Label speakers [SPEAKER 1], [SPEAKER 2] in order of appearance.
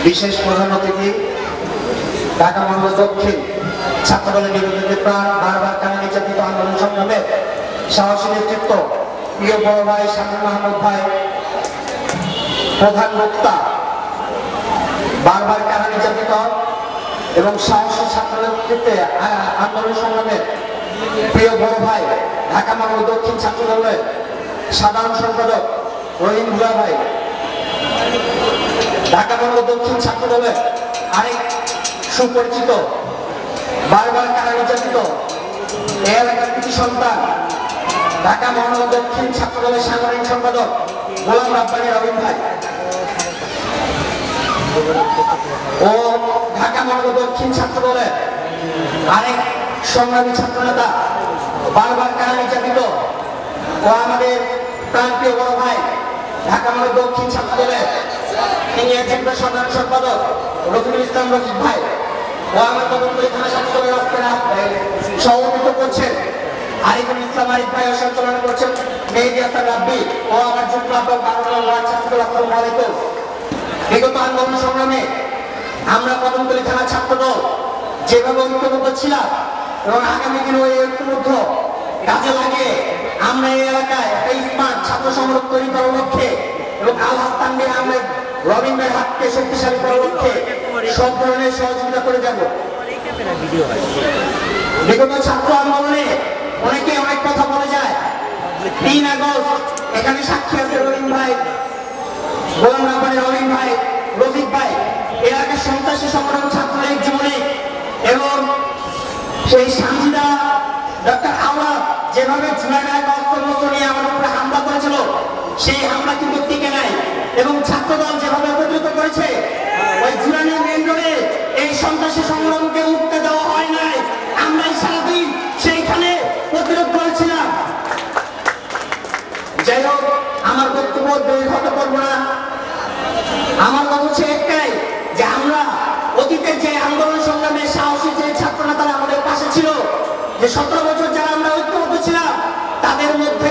[SPEAKER 1] বিশেষ প্রধান অতিথি ঢাকা মহানগর দক্ষিণ ছাত্রদলের নিবেদিত প্রাণ বারবার কানা নির্যাতিত আন্দোলন সংগ্রামে সাহসী নেতৃত্ব প্রিয় বড় ভাই শামীম মাহমুদ ভাই, প্রধান বক্তা বারবার কানা নির্যাতিত এবং সাহসী ছাত্র নেতৃত্বে আন্দোলন সংগ্রামে প্রিয় বড় ভাই ঢাকা মহানগর দক্ষিণ ছাত্রদলের সাধারণ সম্পাদক রহিম ভুয়া ভাই, ঢাকা মহানগর দক্ষিণ ছাত্রদলের আরেক সুপরিচিত বারবার কারা নির্যাতিত এই এলাকার কৃতি সন্তান ঢাকা মহানগর দক্ষিণ ছাত্রদলের সাধারণ সম্পাদক গোলাম রাব্বানী রহিম ভাই ও ঢাকা মহানগর দক্ষিণ ছাত্রদলের আরেক সংগ্রামী ছাত্রনেতা বারবার কারা নির্যাতিত ও আমাদের প্রান্তীয় বড় ভাই ঢাকা মহানগর দক্ষিণ ছাত্রদলের সিনিয়র যুগ্ম সাধারণ সম্পাদক রফিকুল ইসলাম রফিক ভাই ও আমার কদমতলী থানা ছাত্রদলের সভাপতিত্ব করছেন আরিফুল ইসলাম আরিফ ভাই সঞ্চালনা করছেন মেহেদী হাসান রাব্বি ও আমার যুগ্ম আহ্বায়ক বারবার ওয়ার্ড ছাত্রদল। আসসালামু আলাইকুম। বিগত আন্দোলন সংগ্রামে আমরা কদমতলী থানা ছাত্রদল যেভাবে ঐক্যবদ্ধ ছিলাম এবং আগামী দিনে ওই ঐক্যবদ্ধ কাজে লাগিয়ে আমরা এই এলাকায় একটা স্মার্ট ছাত্র সংগঠন তৈরি করার লক্ষ্যে এবং আল হাসান বিন আহমেদ রবিন ভাইয়ের হাতকে শক্তিশালী করার লক্ষ্যে সব ধরনের সহযোগিতা করে যাব। বিগত ছাত্র আন্দোলনে অনেকে অনেক কথা বলে যায়। ৩ আগস্ট এখানে সাক্ষী আছে রবিন ভাই, গোলাম রাব্বানী রবিন ভাই, রফিক ভাই, এলাকার সন্ত্রাসী সংগঠন ছাত্রলীগ যুবলীগ এবং সেই সামজিদা ডক্টর আওয়াল যেভাবে জুলাইয়ের অস্ত্র নিয়ে আমাদের উপরে হামলা করেছিল সেই হামলা কিন্তু টিকে নাই এবং ছাত্রদল যেভাবে একত্রিত করেছে ওই জুলাইয়ের মেন রোডে এই সন্ত্রাসী সংগ্রামকে উঠতে দেওয়া হয় নাই। আমরাই সারাদিন সেইখানে প্রতিরোধ করেছিলাম। যাই হোক, আমার বক্তব্য দীর্ঘত করবো না। আমার কথা হচ্ছে একটাই যে আমরা অতীতের যে আন্দোলন সংগ্রামে সাহসী যে ছাত্র নেতারা আমাদের পাশে ছিল, যে 17 বছর যারা আমরা ঐক্যবদ্ধ ছিলাম, তাদের মধ্যে